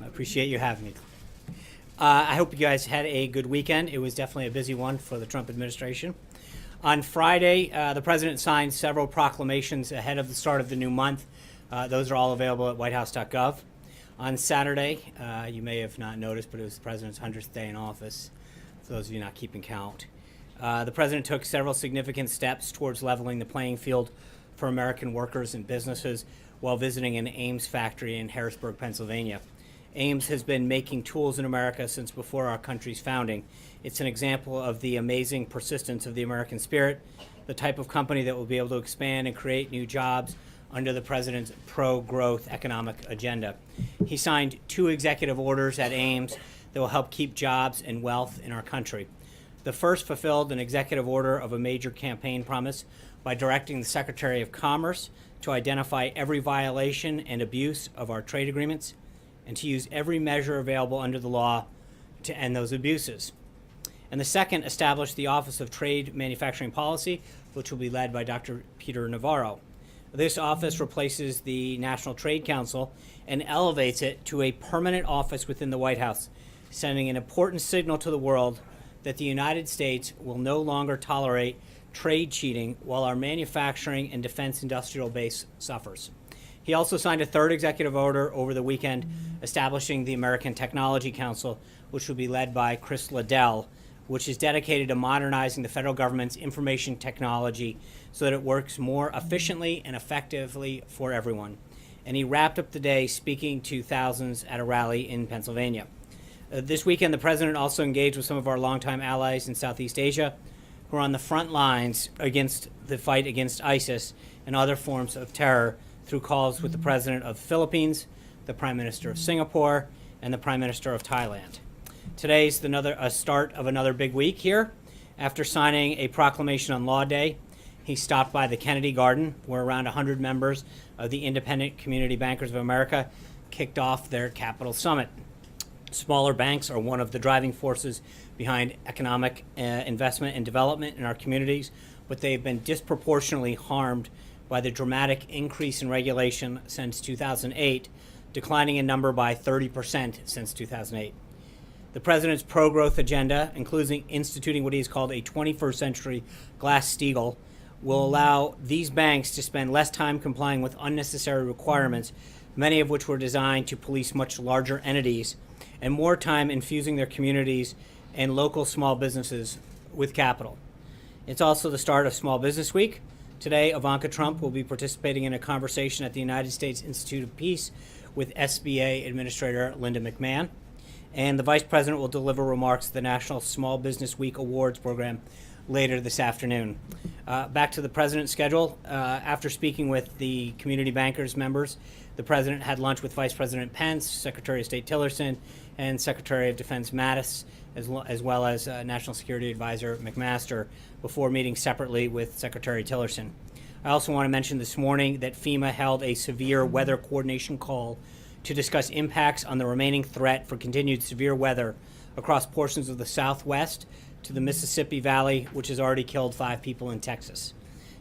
I appreciate you having me. I hope you guys had a good weekend. It was definitely a busy one for the Trump administration. On Friday, the president signed several proclamations ahead of the start of the new month. Those are all available at whitehouse.gov. On Saturday, you may have not noticed, but it was the president's 100th day in office, for those of you not keeping count. The president took several significant steps towards leveling the playing field for American workers and businesses while visiting an Ames factory in Harrisburg, Pennsylvania. Ames has been making tools in America since before our country's founding. It's an example of the amazing persistence of the American spirit, the type of company that will be able to expand and create new jobs under the president's pro-growth economic agenda. He signed 2 executive orders at Ames that will help keep jobs and wealth in our country. The first fulfilled an executive order of a major campaign promise by directing the Secretary of Commerce to identify every violation and abuse of our trade agreements and to use every measure available under the law to end those abuses. And the second established the Office of Trade Manufacturing Policy, which will be led by Dr. Peter Navarro. This office replaces the National Trade Council and elevates it to a permanent office within the White House, sending an important signal to the world that the United States will no longer tolerate trade cheating while our manufacturing and defense industrial base suffers. He also signed a third executive order over the weekend establishing the American Technology Council, which will be led by Chris Liddell, which is dedicated to modernizing the federal government's information technology so that it works more efficiently and effectively for everyone. And he wrapped up the day speaking to thousands at a rally in Pennsylvania. This weekend, the president also engaged with some of our longtime allies in Southeast Asia who are on the front lines against the fight against ISIS and other forms of terror through calls with the president of the Philippines, the prime minister of Singapore, and the prime minister of Thailand. Today's a start of another big week here. After signing a proclamation on Law Day, he stopped by the Kennedy Garden, where around 100 members of the Independent Community Bankers of America kicked off their Capital Summit. Smaller banks are one of the driving forces behind economic investment and development in our communities, but they've been disproportionately harmed by the dramatic increase in regulation since 2008, declining in number by 30% since 2008. The president's pro-growth agenda, including instituting what he has called a 21st century Glass-Steagall, will allow these banks to spend less time complying with unnecessary requirements, many of which were designed to police much larger entities, and more time infusing their communities and local small businesses with capital. It's also the start of Small Business Week. Today, Ivanka Trump will be participating in a conversation at the United States Institute of Peace with SBA Administrator Linda McMahon. And the Vice President will deliver remarks at the National Small Business Week Awards program later this afternoon. Back to the President's schedule. After speaking with the community bankers members, the President had lunch with Vice President Pence, Secretary of State Tillerson, and Secretary of Defense Mattis, as well as National Security Advisor McMaster, before meeting separately with Secretary Tillerson. I also want to mention this morning that FEMA held a severe weather coordination call to discuss impacts on the remaining threat for continued severe weather across portions of the Southwest to the Mississippi Valley, which has already killed 5 people in Texas.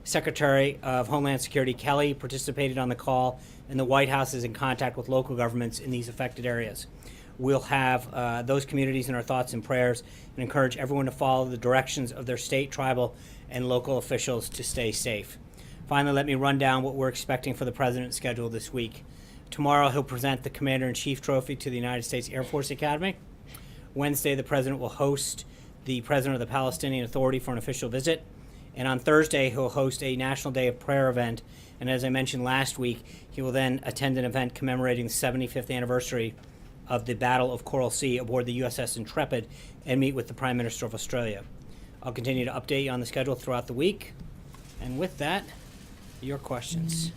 Secretary of Homeland Security Kelly participated on the call, and the White House is in contact with local governments in these affected areas. We'll have those communities in our thoughts and prayers and encourage everyone to follow the directions of their state, tribal, and local officials to stay safe. Finally, let me run down what we're expecting for the president's schedule this week. Tomorrow, he'll present the Commander-in-Chief Trophy to the United States Air Force Academy. Wednesday, the president will host the president of the Palestinian Authority for an official visit. And on Thursday, he'll host a National Day of Prayer event. And as I mentioned last week, he will then attend an event commemorating the 75th anniversary of the Battle of Coral Sea aboard the USS Intrepid and meet with the Prime Minister of Australia. I'll continue to update you on the schedule throughout the week. And with that, your questions.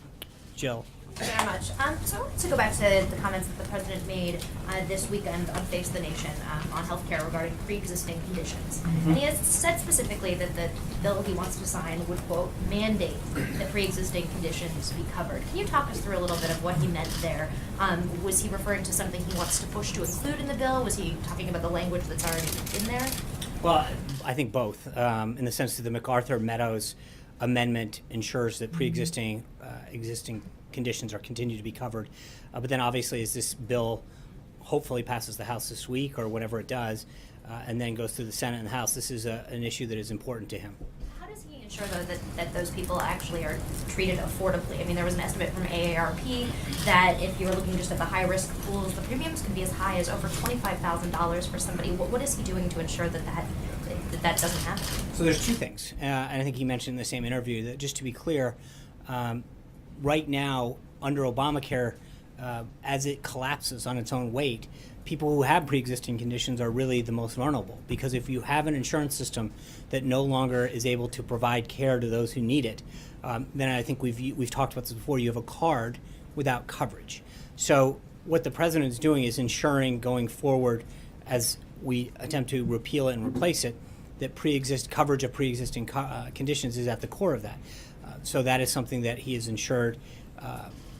Jill. Thank you very much. So I wanted to go back to the comments that the president made this weekend on Face the Nation on healthcare regarding pre-existing conditions. Mm-hmm. And he has said specifically that the bill he wants to sign would, quote, mandate that pre-existing conditions be covered. Can you talk us through a little bit of what he meant there? Was he referring to something he wants to push to include in the bill? Was he talking about the language that's already in there? Well, I think both, in the sense that the MacArthur-Meadows amendment ensures that existing conditions are continued to be covered. But then obviously as this bill hopefully passes the House this week or whatever it does, and then goes through the Senate and the House. This is an issue that is important to him. How does he ensure, though, that those people actually are treated affordably? I mean, there was an estimate from AARP that if you were looking just at the high-risk pools, the premiums can be as high as over $25,000 for somebody. What is he doing to ensure that doesn't happen? So there's two things, and I think he mentioned in the same interview that, just to be clear, right now under Obamacare, as it collapses on its own weight, people who have pre-existing conditions are really the most vulnerable, because if you have an insurance system that no longer is able to provide care to those who need it, then I think we've talked about this before, you have a card without coverage. So what the president is doing is ensuring going forward, as we attempt to repeal it and replace it, that coverage of pre-existing conditions is at the core of that. So that is something that he has ensured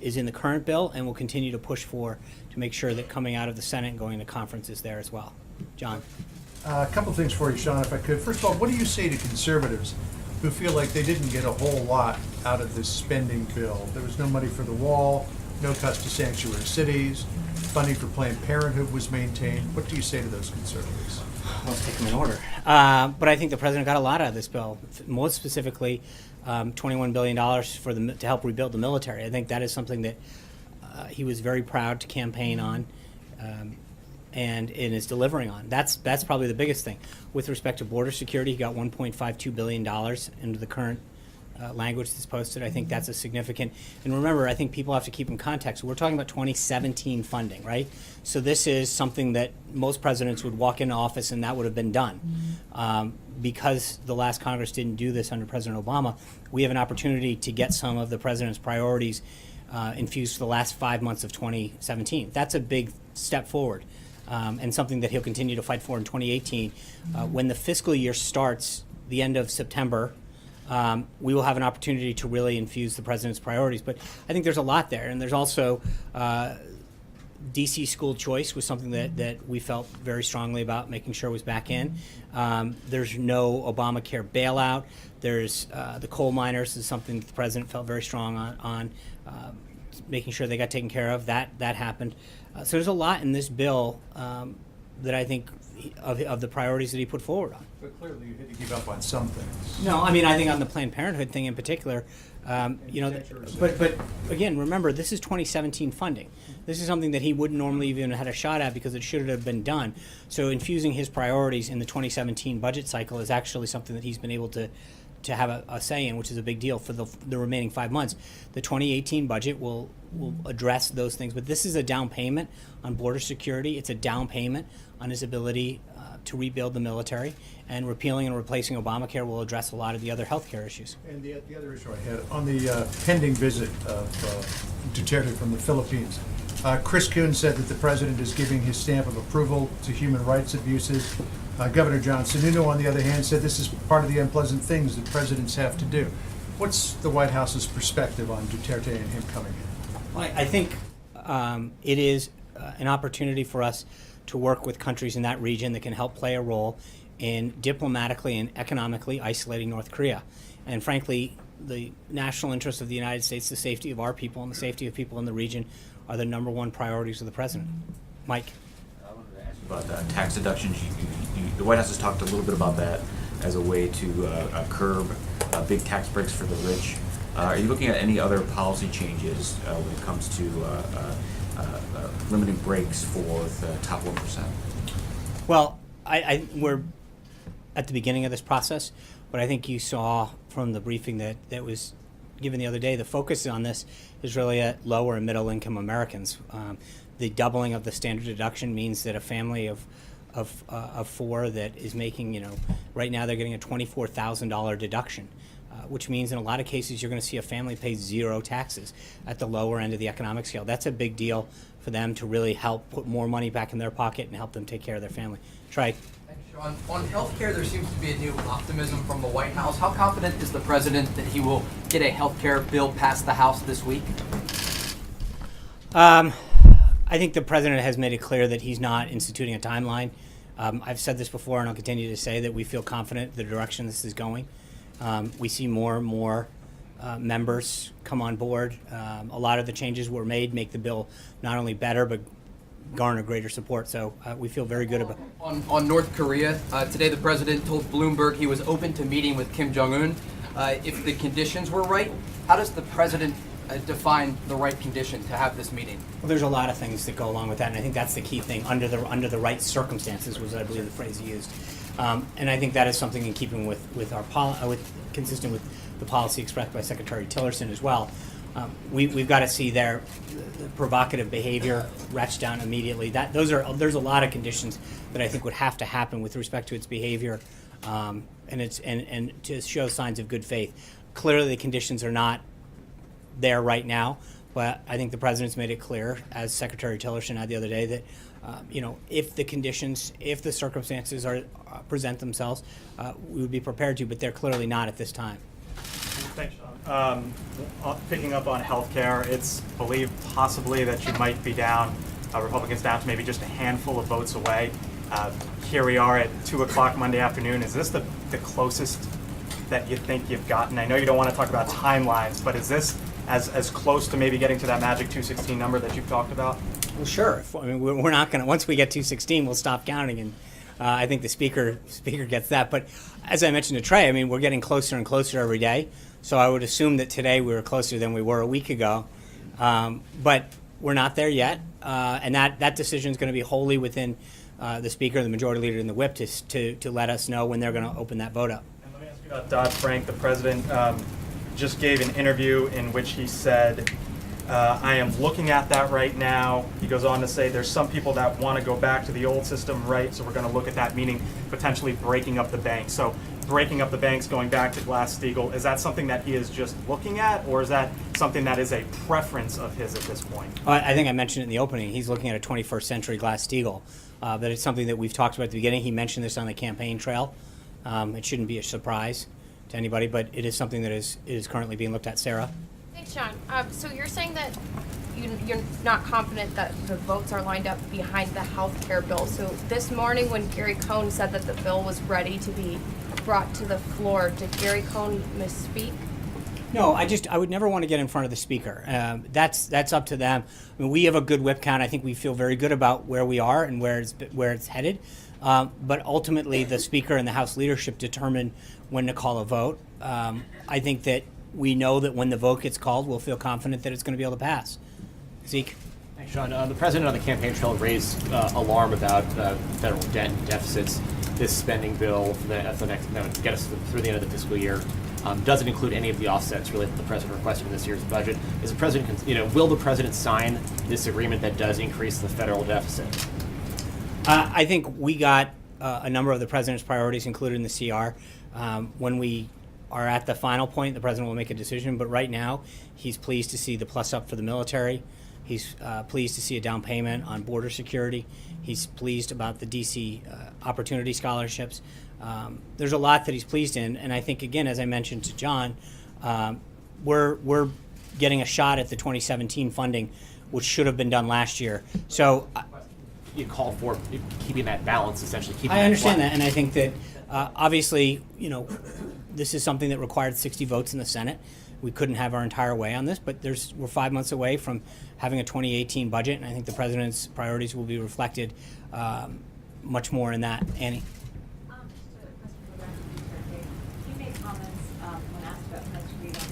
is in the current bill, and will continue to push for to make sure that coming out of the Senate and going to conference is there as well. John. A couple things for you, Sean, if I could. First of all, what do you say to conservatives who feel like they didn't get a whole lot out of this spending bill? There was no money for the wall, no cuts to sanctuary cities, funding for Planned Parenthood was maintained. What do you say to those conservatives? Let's take them in order. But I think the president got a lot out of this bill. Most specifically, $21 billion to help rebuild the military. I think that is something that he was very proud to campaign on, and is delivering on. That's probably the biggest thing. With respect to border security, he got $1.52 billion into the current language that's posted. I think that's a significant, and remember, I think people have to keep in context. We're talking about 2017 funding, right? So this is something that most presidents would walk into office and that would have been done. Because the last Congress didn't do this under President Obama, we have an opportunity to get some of the president's priorities infused for the last 5 months of 2017. That's a big step forward, and something that he'll continue to fight for in 2018. When the fiscal year starts, the end of September, we will have an opportunity to really infuse the president's priorities. But I think there's a lot there, and there's also DC school choice was something that we felt very strongly about making sure was back in. There's no Obamacare bailout. There's the coal miners is something that the president felt very strong on making sure they got taken care of. That happened. So there's a lot in this bill that I think of the priorities that he put forward on. But clearly you had to give up on some things. No, I mean, I think on the Planned Parenthood thing in particular, but again, remember, this is 2017 funding. This is something that he wouldn't normally even had a shot at because it should have been done. So infusing his priorities in the 2017 budget cycle is actually something that he's been able to have a say in, which is a big deal for the remaining 5 months. The 2018 budget will address those things, but this is a down payment on border security. It's a down payment on his ability to rebuild the military, and repealing and replacing Obamacare will address a lot of the other health care issues. And the other issue I had, on the pending visit of Duterte from the Philippines, Chris Coons said that the president is giving his stamp of approval to human rights abuses. Governor John Sununu, on the other hand, said this is part of the unpleasant things that presidents have to do. What's the White House's perspective on Duterte and him coming in? Well, I think it is an opportunity for us to work with countries in that region that can help play a role in diplomatically and economically isolating North Korea. And frankly, the national interests of the United States, the safety of our people, and the safety of people in the region are the number one priorities of the president. Mike? I wanted to ask you about tax deductions. The White House has talked a little bit about that as a way to curb big tax breaks for the rich. Are you looking at any other policy changes when it comes to limiting breaks for the top 1%? Well, we're at the beginning of this process, but I think you saw from the briefing that was given the other day, the focus on this is really at lower and middle income Americans. The doubling of the standard deduction means that a family of four that is making, right now they're getting a $24,000 deduction. Which means in a lot of cases you're going to see a family pay zero taxes at the lower end of the economic scale. That's a big deal for them to really help put more money back in their pocket and help them take care of their family. Trey. Thanks, Sean. On healthcare, there seems to be a new optimism from the White House. How confident is the president that he will get a healthcare bill past the House this week? I think the president has made it clear that he's not instituting a timeline. I've said this before, and I'll continue to say that we feel confident the direction this is going. We see more and more members come on board. A lot of the changes were made make the bill not only better, but garner greater support. So we feel very good about. On North Korea, today the president told Bloomberg he was open to meeting with Kim Jong-un if the conditions were right. How does the president define the right condition to have this meeting? Well, there's a lot of things that go along with that, and I think that's the key thing. Under the right circumstances was, I believe, the phrase he used, and I think that is something in keeping with our consistent with the policy expressed by Secretary Tillerson as well. We've got to see the provocative behavior retched down immediately. There's a lot of conditions that I think would have to happen with respect to its behavior, and to show signs of good faith. Clearly, the conditions are not there right now, but I think the president's made it clear, as Secretary Tillerson had the other day, that if the conditions, if the circumstances present themselves, we would be prepared to, but they're clearly not at this time. Thanks, Sean. Picking up on healthcare, it's believed possibly that you might be down, Republicans down to maybe just a handful of votes away. Here we are at 2 o'clock Monday afternoon. Is this the closest that you think you've gotten? I know you don't want to talk about timelines, but is this as close to maybe getting to that magic 216 number that you've talked about? Well, sure. We're not going to. Once we get 216, we'll stop counting, and I think the speaker gets that. But as I mentioned to Trey, we're getting closer and closer every day. So I would assume that today we were closer than we were a week ago, but we're not there yet, and that decision is going to be wholly within the speaker, the majority leader, and the whip to let us know when they're going to open that vote up. And let me ask you about Dodd-Frank. The president just gave an interview in which he said, I am looking at that right now. He goes on to say there's some people that want to go back to the old system, right? So we're going to look at that, meaning potentially breaking up the banks. So breaking up the banks, going back to Glass-Steagall, is that something that he is just looking at, or is that something that is a preference of his at this point? I think I mentioned it in the opening. He's looking at a 21st century Glass-Steagall. But it's something that we've talked about at the beginning. He mentioned this on the campaign trail. It shouldn't be a surprise to anybody, but it is something that is currently being looked at. Sarah? Thanks, John. So you're saying that you're not confident that the votes are lined up behind the health care bill. So this morning when Gary Cohn said that the bill was ready to be brought to the floor, did Gary Cohn misspeak? No, I would never want to get in front of the speaker. That's up to them. We have a good whip count. I think we feel very good about where we are and where it's headed. But ultimately, the speaker and the House leadership determine when to call a vote. I think that we know that when the vote gets called, we'll feel confident that it's going to be able to pass. Zeke? Thanks, Sean. The president on the campaign trail raised alarm about federal debt and deficits. This spending bill for the next, to get us through the end of the fiscal year doesn't include any of the offsets really that the president requested in this year's budget. Is the president, will the president sign this agreement that does increase the federal deficit? I think we got a number of the president's priorities included in the CR. When we are at the final point, the president will make a decision. But right now, he's pleased to see the plus up for the military. He's pleased to see a down payment on border security. He's pleased about the DC opportunity scholarships. There's a lot that he's pleased in, and I think, again, as I mentioned to John, we're getting a shot at the 2017 funding, which should have been done last year. So You called for keeping that balance, essentially. I understand that, and I think that obviously, this is something that required 60 votes in the Senate. We couldn't have our entire way on this, but we're 5 months away from having a 2018 budget, and I think the president's priorities will be reflected much more in that. Annie? Just a question for you made comments when asked about French freedom.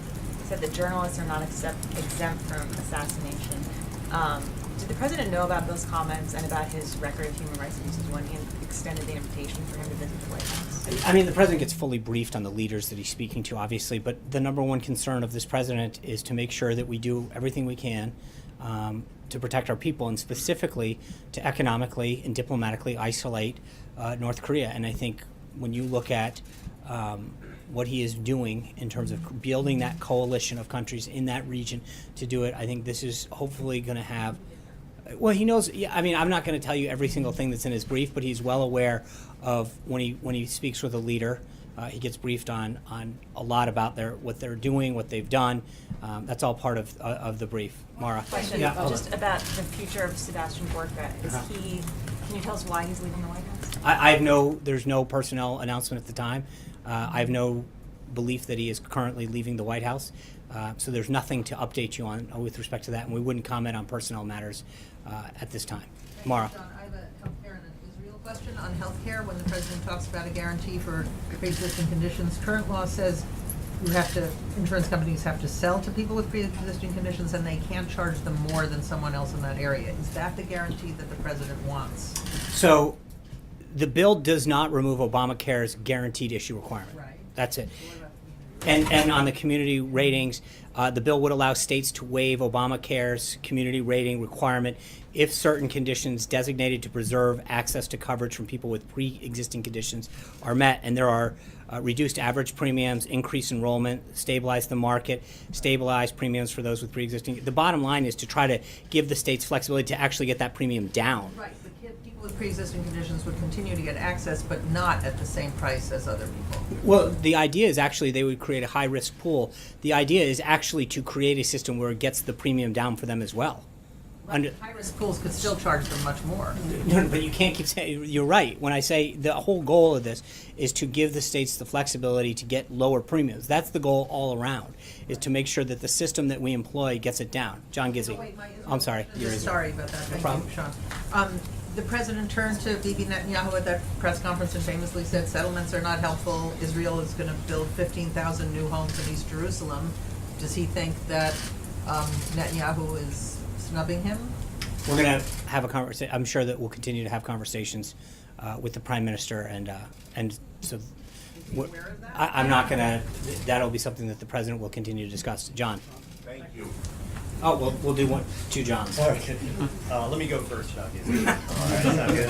You said that journalists are not exempt from assassination. Did the president know about those comments and about his record of human rights abuses when he extended the invitation for him to visit the White House? The president gets fully briefed on the leaders that he's speaking to, obviously, but the number one concern of this president is to make sure that we do everything we can to protect our people, and specifically to economically and diplomatically isolate North Korea. And I think when you look at what he is doing in terms of building that coalition of countries in that region to do it, I think this is hopefully going to have. Well, he knows. Yeah, I'm not going to tell you every single thing that's in his brief, but he's well aware of when he speaks with a leader. He gets briefed on a lot about what they're doing, what they've done. That's all part of the brief. Mara. Question just about the future of Sebastian Gorka. Can you tell us why he's leaving the White House? There's no personnel announcement at the time. I have no belief that he is currently leaving the White House. So there's nothing to update you on with respect to that, and we wouldn't comment on personnel matters at this time. Mara. John, I have a healthcare and an Israel question on healthcare. When the president talks about a guarantee for pre-existing conditions, current law says insurance companies have to sell to people with pre-existing conditions, and they can't charge them more than someone else in that area. Is that the guarantee that the president wants? So the bill does not remove Obamacare's guaranteed issue requirement. Right. That's it. What about the community? And on the community ratings, the bill would allow states to waive Obamacare's community rating requirement if certain conditions designated to preserve access to coverage from people with pre-existing conditions are met. And there are reduced average premiums, increased enrollment, stabilize the market, stabilize premiums for those with pre-existing. The bottom line is to try to give the states flexibility to actually get that premium down. Right, but people with pre-existing conditions would continue to get access, but not at the same price as other people. Well, the idea is actually they would create a high-risk pool. The idea is actually to create a system where it gets the premium down for them as well. High-risk pools could still charge them much more. No, but you can't keep saying, you're right. When I say the whole goal of this is to give the states the flexibility to get lower premiums. That's the goal all around, is to make sure that the system that we employ gets it down. John Gizzi. Wait, I'm sorry. Sorry about that. Thank problem. you, Sean. The president turned to Bibi Netanyahu at that press conference and famously said settlements are not helpful. Israel is going to build 15,000 new homes in East Jerusalem. Does he think that Netanyahu is snubbing him? We're going to have a conversation. I'm sure that we'll continue to have conversations with the prime minister, and so Is he aware of that? I'm not going to. That'll be something that the president will continue to discuss. John. Thank you. Oh, we'll do two Johns. All right. Let me go first, Chuck. All right, sound good?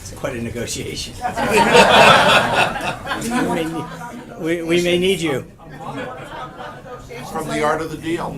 It's quite a negotiation. we may need you. From the art of the deal.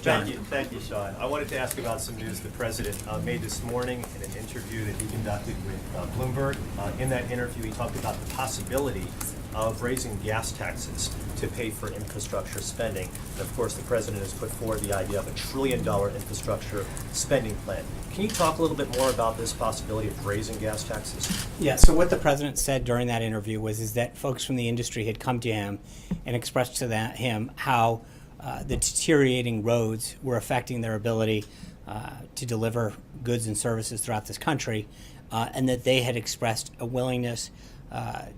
John. Thank you, Sean. I wanted to ask about some news the president made this morning in an interview that he conducted with Bloomberg. In that interview, he talked about the possibility of raising gas taxes to pay for infrastructure spending. And of course, the president has put forward the idea of a $1 trillion infrastructure spending plan. Can you talk a little bit more about this possibility of raising gas taxes? Yeah, so what the president said during that interview is that folks from the industry had come to him and expressed to him how the deteriorating roads were affecting their ability to deliver goods and services throughout this country, and that they had expressed a willingness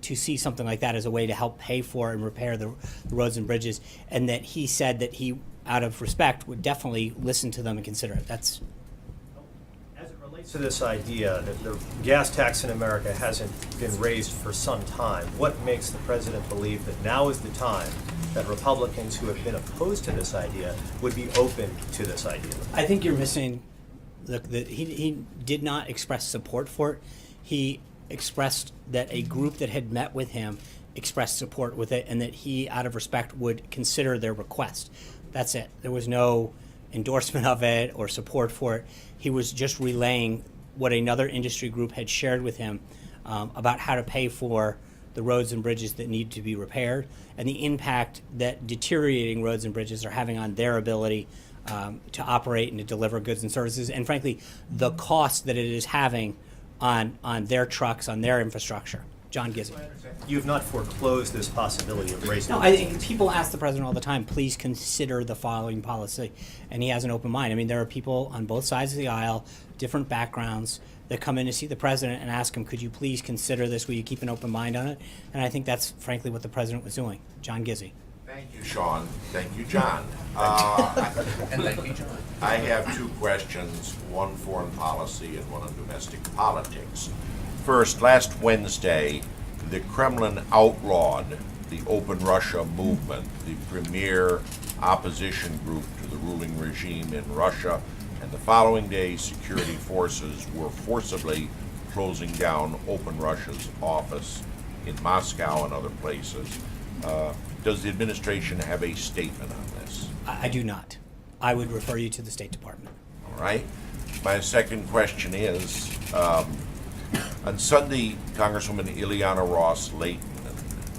to see something like that as a way to help pay for and repair the roads and bridges, and that he said that he, out of respect, would definitely listen to them and consider it. That's As it relates to this idea that the gas tax in America hasn't been raised for some time, what makes the president believe that now is the time that Republicans who have been opposed to this idea would be open to this idea? I think you're missing. Look, that he did not express support for it. He expressed that a group that had met with him expressed support with it, and that he, out of respect, would consider their request. That's it. There was no endorsement of it or support for it. He was just relaying what another industry group had shared with him about how to pay for the roads and bridges that need to be repaired, and the impact that deteriorating roads and bridges are having on their ability to operate and to deliver goods and services, and frankly, the cost that it is having on their trucks, on their infrastructure. John Gizzi. You have not foreclosed this possibility of raising. No, I think people ask the president all the time, please consider the following policy, and he has an open mind. I mean, there are people on both sides of the aisle, different backgrounds, that come in to see the president and ask him, could you please consider this? Will you keep an open mind on it? And I think that's frankly what the president was doing. John Gizzi. Thank you, Sean. Thank you, John. And thank you, John. I have two questions, one foreign policy and one on domestic politics. First, last Wednesday, the Kremlin outlawed the Open Russia movement, the premier opposition group to the ruling regime in Russia, and the following day, security forces were forcibly closing down Open Russia's office in Moscow and other places. Does the administration have a statement on this? I do not. I would refer you to the State Department. All right. My second question is, on Sunday, Congresswoman Ileana Ross-Layton,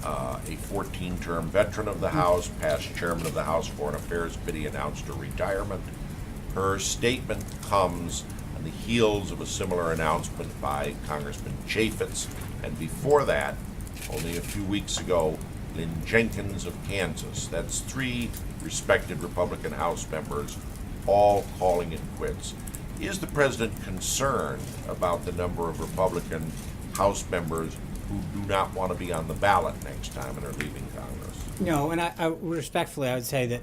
a 14-term veteran of the House, past chairman of the House Foreign Affairs Committee, announced her retirement. Her statement comes on the heels of a similar announcement by Congressman Chaffetz, and before that, only a few weeks ago, Lynn Jenkins of Kansas. That's three respected Republican House members, all calling it quits. Is the president concerned about the number of Republican House members who do not want to be on the ballot next time and are leaving Congress? No, and I respectfully, I would say that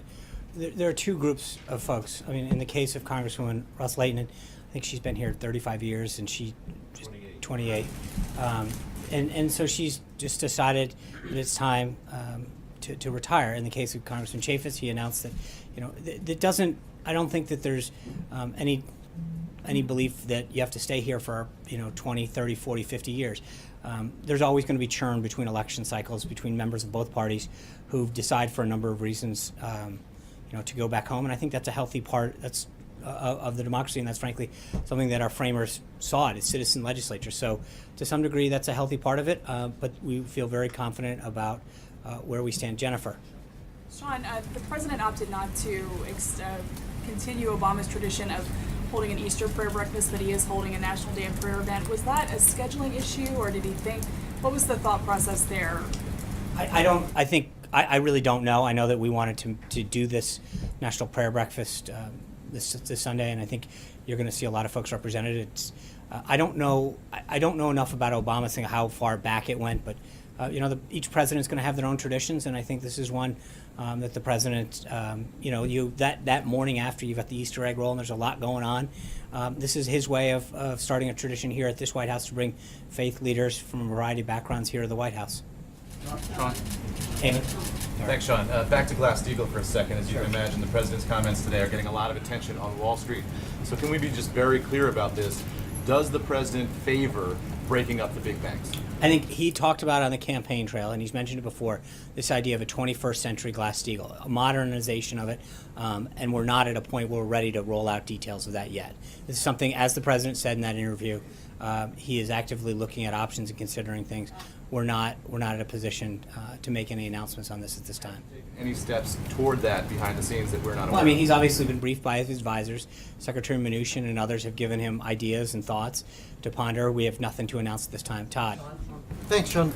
there are two groups of folks. I mean, in the case of Congresswoman Russ Layton, I think she's been here 35 years, and she just 28. And so she's just decided that it's time to retire. In the case of Congressman Chaffetz, he announced that, that doesn't. I don't think that there's any belief that you have to stay here for 20, 30, 40, 50 years. There's always going to be churn between election cycles between members of both parties who decide for a number of reasons to go back home, and I think that's a healthy part of the democracy, and that's frankly something that our framers sought as citizen legislatures. So to some degree that's a healthy part of it, but we feel very confident about where we stand. Jennifer. Sean, the president opted not to continue Obama's tradition of holding an Easter prayer breakfast, that he is holding a National Day of Prayer event. Was that a scheduling issue, or did he think, what was the thought process there? I really don't know. I know that we wanted to do this National Prayer Breakfast this Sunday, and I think you're going to see a lot of folks represented. I don't know enough about Obama's thing, how far back it went, but each president's going to have their own traditions, and I think this is one that the president, that morning after you've got the Easter egg roll and there's a lot going on, this is his way of starting a tradition here at this White House to bring faith leaders from a variety of backgrounds here to the White House. Sean. Amy. Thanks, Sean. Back to Glass-Steagall for a second. As you can imagine, the president's comments today are getting a lot of attention on Wall Street. So can we be just very clear about this? Does the president favor breaking up the big banks? I think he talked about on the campaign trail, and he's mentioned it before, this idea of a 21st century Glass-Steagall, a modernization of it, and we're not at a point where we're ready to roll out details of that yet. This is something, as the president said in that interview, he is actively looking at options and considering things. We're not at a position to make any announcements on this at this time. Any steps toward that behind the scenes that we're not aware of? Well, I mean, he's obviously been briefed by his advisors. Secretary Mnuchin and others have given him ideas and thoughts to ponder. We have nothing to announce at this time. Todd. Thanks, Sean.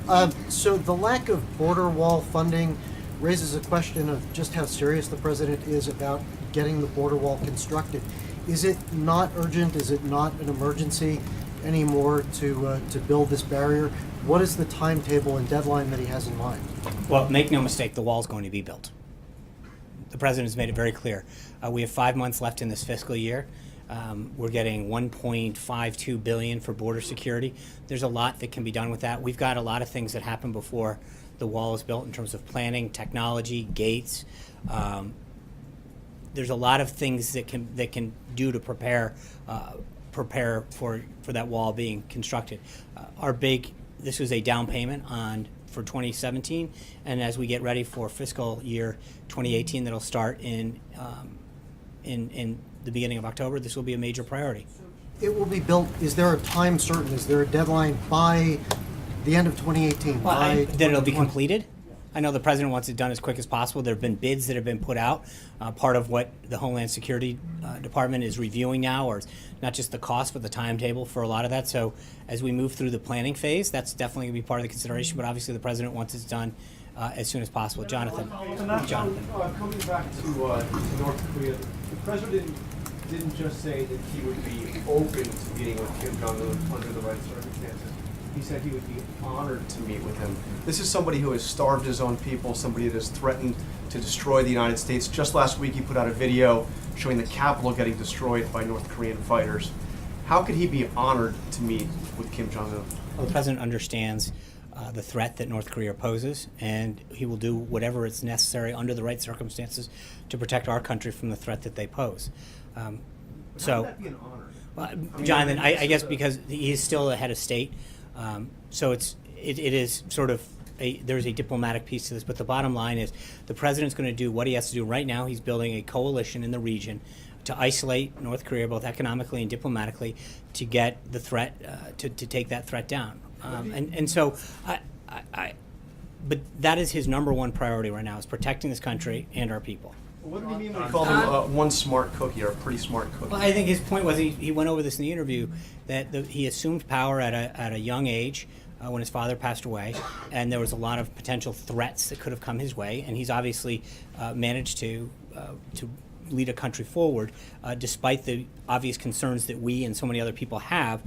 So the lack of border wall funding raises a question of just how serious the president is about getting the border wall constructed. Is it not urgent? Is it not an emergency anymore to build this barrier? What is the timetable and deadline that he has in mind? Well, make no mistake, the wall's going to be built. The president has made it very clear. We have 5 months left in this fiscal year. We're getting $1.52 billion for border security. There's a lot that can be done with that. We've got a lot of things that happen before the wall is built in terms of planning, technology, gates. There's a lot of things that can do to prepare for that wall being constructed. This was a down payment for 2017, and as we get ready for fiscal year 2018, that'll start in the beginning of October, this will be a major priority. It will be built. Is there a time certain? Is there a deadline by the end of 2018? That it'll be completed? I know the president wants it done as quick as possible. There have been bids that have been put out. Part of what the Homeland Security Department is reviewing now, or not just the cost, but the timetable for a lot of that. So as we move through the planning phase, that's definitely going to be part of the consideration. But obviously the president wants it done as soon as possible. Jonathan. Coming back to North Korea, the president didn't just say that he would be open to meeting with Kim Jong-un under the right circumstances. He said he would be honored to meet with him. This is somebody who has starved his own people, somebody that has threatened to destroy the United States. Just last week he put out a video showing the Capitol getting destroyed by North Korean fighters. How could he be honored to meet with Kim Jong-un? Well, the president understands the threat that North Korea poses, and he will do whatever is necessary under the right circumstances to protect our country from the threat that they pose. How would that be an honor? Well, Jonathan, I guess because he is still the head of state, so it is sort of there's a diplomatic piece to this, but the bottom line is the president's going to do what he has to do. Right now, he's building a coalition in the region to isolate North Korea, both economically and diplomatically, to get the threat, to take that threat down. But that is his number one priority right now, is protecting this country and our people. What did he mean when he called him one smart cookie, or a pretty smart cookie? Well, I think his point was he went over this in the interview, that he assumed power at a young age when his father passed away, and there was a lot of potential threats that could have come his way, and he's obviously managed to lead a country forward, despite the obvious concerns that we and so many other people have.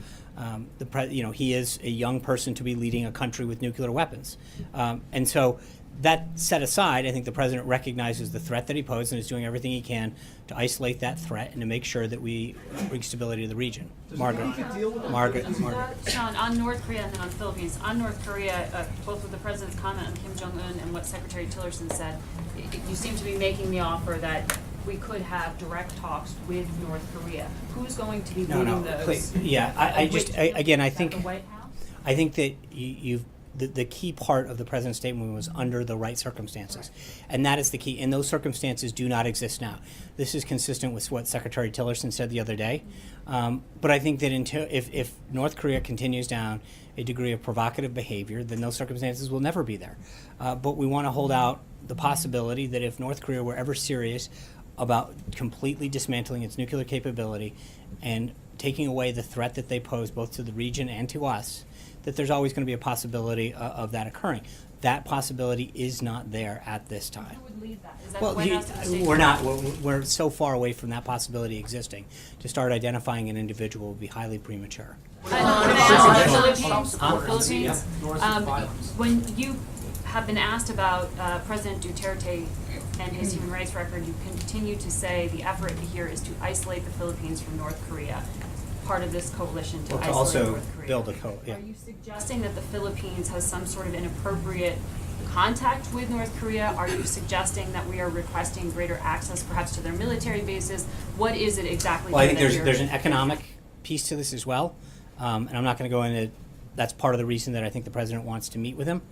He is a young person to be leading a country with nuclear weapons, and so. That set aside, I think the president recognizes the threat that he posed and is doing everything he can to isolate that threat and to make sure that we bring stability to the region. Margaret. Sean, on North Korea and then on Philippines. On North Korea, both with the president's comment on Kim Jong-un and what Secretary Tillerson said, you seem to be making the offer that we could have direct talks with North Korea. Who's going to be leading those? Please. Yeah, I think that you've the key part of the president's statement was under the right circumstances. And that is the key. And those circumstances do not exist now. This is consistent with what Secretary Tillerson said the other day. But I think that if North Korea continues down a degree of provocative behavior, then those circumstances will never be there. But we want to hold out the possibility that if North Korea were ever serious about completely dismantling its nuclear capability and taking away the threat that they pose both to the region and to us, that there's always going to be a possibility of that occurring. That possibility is not there at this time. Who would lead that? Is that Well, the White House or the State we're not. Department? We're so far away from that possibility existing. To start identifying an individual would be highly premature. Philippines, when you have been asked about President Duterte and his human rights record, you continue to say the effort here is to isolate the Philippines from North Korea. Part of this coalition to isolate also North Korea. build a Are you suggesting that the Philippines has some sort of inappropriate contact with North Korea? Are you suggesting that we are requesting greater access perhaps to their military bases? What is it exactly? Well, I think there's an economic piece to this as well. And I'm not going to go into, that's part of the reason that I think the president wants to meet with him.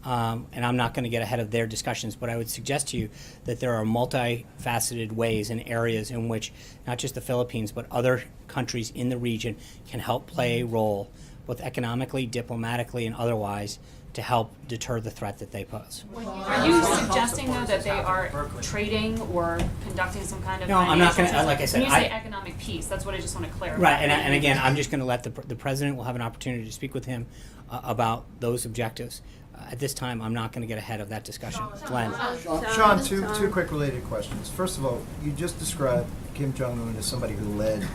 And I'm not going to get ahead of their discussions, but I would suggest to you that there are multifaceted ways and areas in which not just the Philippines, but other countries in the region can help play a role, both economically, diplomatically, and otherwise, to help deter the threat that they pose. Are you suggesting, though, that they are trading or conducting some kind of No, I'm not going to, like I said, when you say economic peace, that's what I just want to clarify. Right, and again, I'm just going to let the president will have an opportunity to speak with him about those objectives. At this time, I'm not going to get ahead of that discussion. Glenn. Sean, two quick related questions. First of all, you just described Kim Jong-un as somebody who led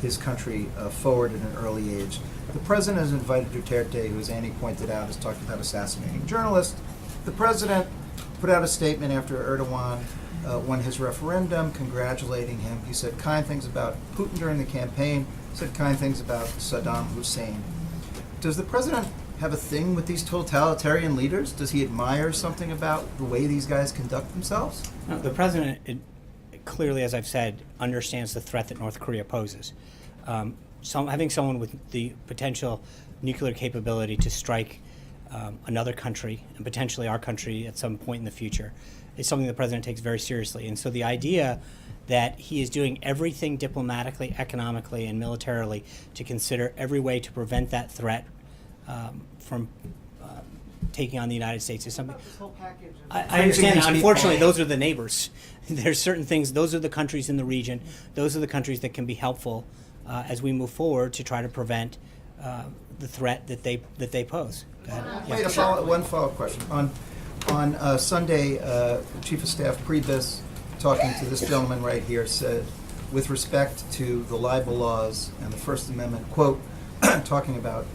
his country forward at an early age. The president has invited Duterte, who, as Annie pointed out, has talked about assassinating journalists. The president put out a statement after Erdogan won his referendum, congratulating him. He said kind things about Putin during the campaign, said kind things about Saddam Hussein. Does the president have a thing with these totalitarian leaders? Does he admire something about the way these guys conduct themselves? No, the president, clearly, as I've said, understands the threat that North Korea poses. Having someone with the potential nuclear capability to strike another country, and potentially our country at some point in the future, is something the president takes very seriously. And so the idea that he is doing everything diplomatically, economically, and militarily to consider every way to prevent that threat from taking on the United States is something. I understand. Unfortunately, those are the neighbors. There's certain things. Those are the countries in the region. Those are the countries that can be helpful as we move forward to try to prevent the threat that they pose. Go ahead. Wait, one follow-up question. On Sunday, Chief of Staff Priebus, talking to this gentleman right here, said, with respect to the libel laws and the First Amendment, quote, talking about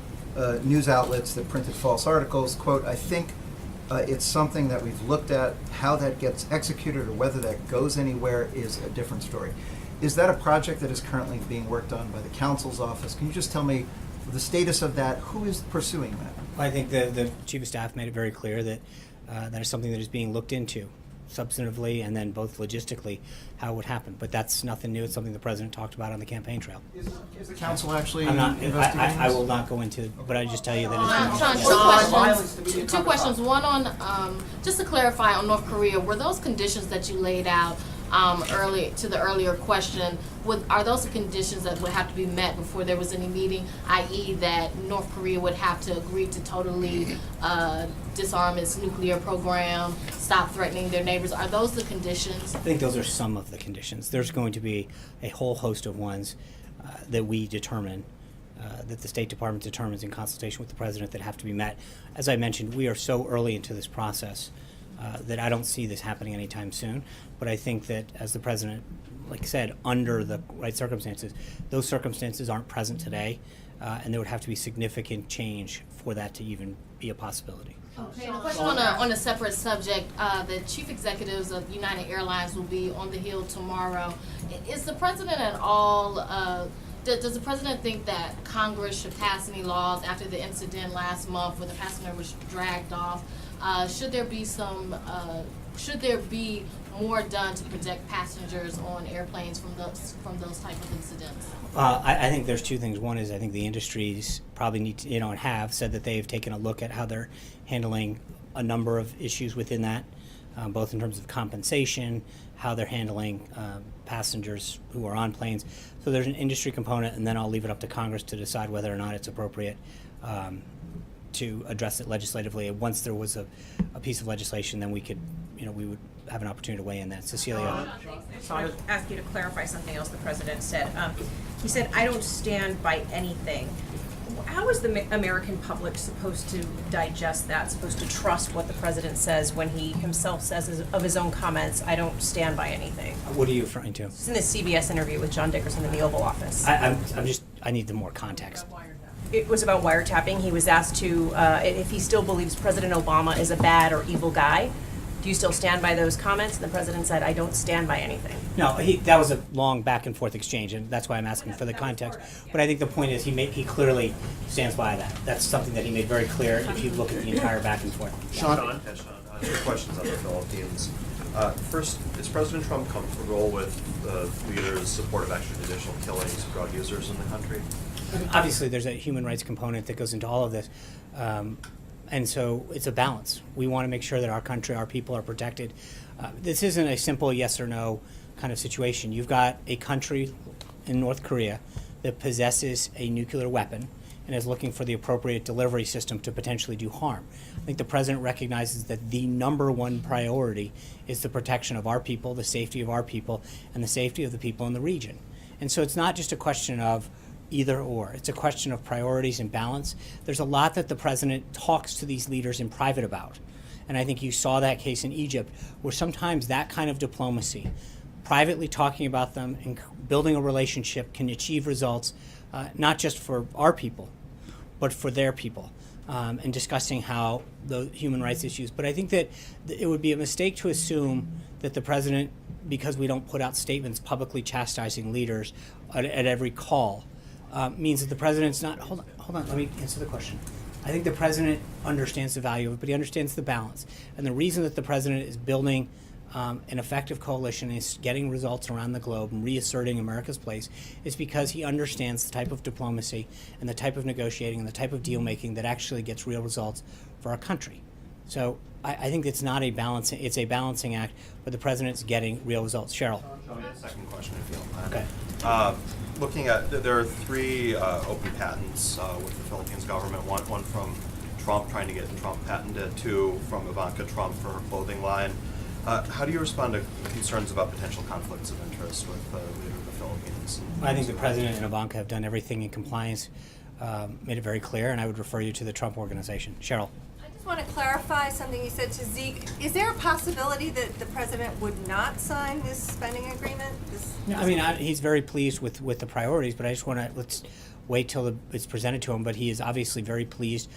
news outlets that printed false articles, quote, I think it's something that we've looked at. How that gets executed or whether that goes anywhere is a different story. Is that a project that is currently being worked on by the counsel's office? Can you just tell me the status of that? Who is pursuing that? I think the Chief of Staff made it very clear that that is something that is being looked into substantively and then both logistically how it would happen. But that's nothing new. It's something the president talked about on the campaign trail. Is the council actually investigating I this? will not go into, but I just tell you that it's Sean, two questions. One on, just to clarify on North Korea, were those conditions that you laid out to the earlier question, are those the conditions that would have to be met before there was any meeting, i.e. that North Korea would have to agree to totally disarm its nuclear program, stop threatening their neighbors? Are those the conditions? I think those are some of the conditions. There's going to be a whole host of ones that we determine, that the State Department determines in consultation with the president that have to be met. As I mentioned, we are so early into this process that I don't see this happening anytime soon. But I think that, as the president, like I said, under the right circumstances, those circumstances aren't present today, and there would have to be significant change for that to even be a possibility. Okay, and a question on a separate subject. The chief executives of United Airlines will be on the Hill tomorrow. Is the president at all, does the president think that Congress should pass any laws after the incident last month where the passenger was dragged off? Should there be more done to protect passengers on airplanes from those type of incidents? I think there's two things. One is I think the industries probably need to, and have said that they've taken a look at how they're handling a number of issues within that, both in terms of compensation, how they're handling passengers who are on planes. So there's an industry component, and then I'll leave it up to Congress to decide whether or not it's appropriate to address it legislatively. Once there was a piece of legislation, then we could, we would have an opportunity to weigh in that. Cecilia. So I would ask you to clarify something else the president said. He said, "I don't stand by anything." How is the American public supposed to digest that, supposed to trust what the president says when he himself says of his own comments, "I don't stand by anything"? What are you referring to? It's in the CBS interview with John Dickerson in the Oval Office. I need the more context. It was about wiretapping. He was asked to, if he still believes President Obama is a bad or evil guy. Do you still stand by those comments? And the president said, "I don't stand by anything." No, that was a long back and forth exchange, and that's why I'm asking for the context. But I think the point is he clearly stands by that. That's something that he made very clear if you look at the entire back and forth. Sean, two questions on the Philippines. First, is President Trump comfortable with the leader's support of extrajudicial killings of drug users in the country? Obviously, there's a human rights component that goes into all of this. And so it's a balance. We want to make sure that our country, our people are protected. This isn't a simple yes or no kind of situation. You've got a country in North Korea that possesses a nuclear weapon and is looking for the appropriate delivery system to potentially do harm. I think the president recognizes that the number one priority is the protection of our people, the safety of our people, and the safety of the people in the region. And so it's not just a question of either or. It's a question of priorities and balance. There's a lot that the president talks to these leaders in private about. And I think you saw that case in Egypt, where sometimes that kind of diplomacy, privately talking about them and building a relationship, can achieve results, not just for our people, but for their people, and discussing how the human rights issues. But I think that it would be a mistake to assume that the president, because we don't put out statements publicly chastising leaders at every call, means that the president's not. Hold on. Let me answer the question. I think the president understands the value of it, but he understands the balance. And the reason that the president is building an effective coalition and is getting results around the globe and reasserting America's place is because he understands the type of diplomacy and the type of negotiating and the type of deal making that actually gets real results for our country. So I think it's not a balancing. It's a balancing act, but the president's getting real results. Cheryl. Second question, if you don't mind. Okay. Looking at, there are three open patents with the Philippines government. One from Trump trying to get Trump patented, two from Ivanka Trump for her clothing line. How do you respond to concerns about potential conflicts of interest with the leader of the Philippines? I think the president and Ivanka have done everything in compliance, made it very clear, and I would refer you to the Trump Organization. Cheryl. I just want to clarify something you said to Zeke. Is there a possibility that the president would not sign this spending agreement? He's very pleased with the priorities, but I just want to, let's wait till it's presented to him. But he is obviously very pleased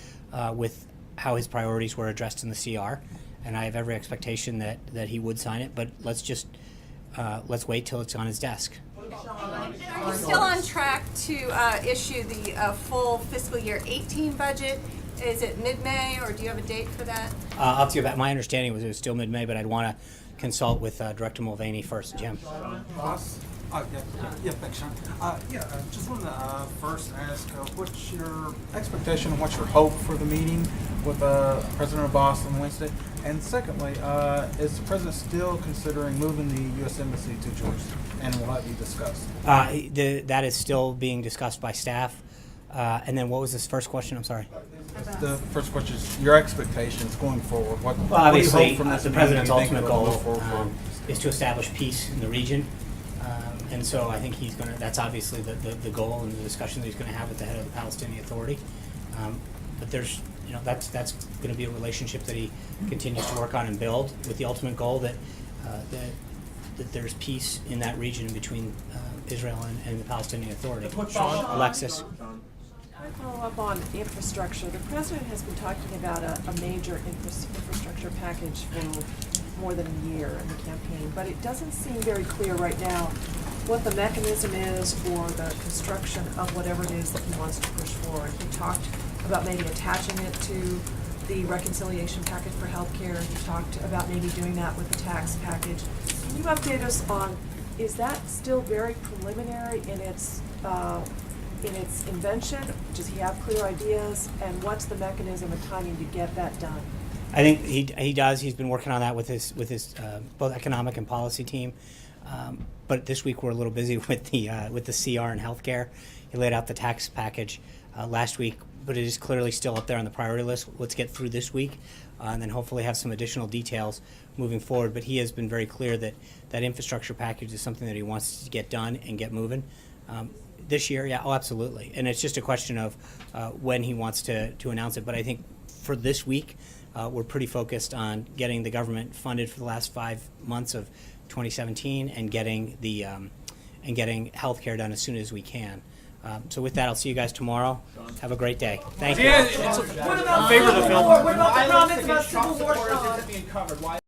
with how his priorities were addressed in the CR, and I have every expectation that he would sign it. But let's wait till it's on his desk. Are you still on track to issue the full fiscal year 18 budget? Is it mid-May, or do you have a date for that? I'll tell you about my understanding was it was still mid-May, but I'd want to consult with Director Mulvaney first. Jim. Thanks, Sean. I just want to first ask, what's your expectation and what's your hope for the meeting with President Abbas on Wednesday? And secondly, is the president still considering moving the U.S. Embassy to Georgia, and will that be discussed? That is still being discussed by staff. And then what was this first question? I'm sorry. The first question is your expectations going forward. What Obviously, do you hope from this the meeting? president's Do you think ultimate it'll goal move forward? is to establish peace in the region. And so I think that's obviously the goal and the discussion that he's going to have with the head of the Palestinian Authority. but there's, that's going to be a relationship that he continues to work on and build, with the ultimate goal that that there's peace in that region between Israel and the Palestinian Authority. Alexis. I follow up on infrastructure. The president has been talking about a major infrastructure package for more than a year in the campaign, but it doesn't seem very clear right now what the mechanism is for the construction of whatever it is that he wants to push forward. He talked about maybe attaching it to the reconciliation package for healthcare. He talked about maybe doing that with the tax package. Can you update us on, is that still very preliminary in its invention? Does he have clear ideas? And what's the mechanism and timing to get that done? I think he does. He's been working on that with his both economic and policy team. But this week we're a little busy with the CR and healthcare. He laid out the tax package last week, but it is clearly still up there on the priority list. Let's get through this week, and then hopefully have some additional details moving forward. But he has been very clear that that infrastructure package is something that he wants to get done and get moving. This year, yeah, oh, absolutely. And it's just a question of when he wants to announce it. But I think for this week, we're pretty focused on getting the government funded for the last 5 months of 2017 and getting health care done as soon as we can. So with that, I'll see you guys tomorrow. Have a great day. Thank you. What about Favor the film. What about the promise about civil war?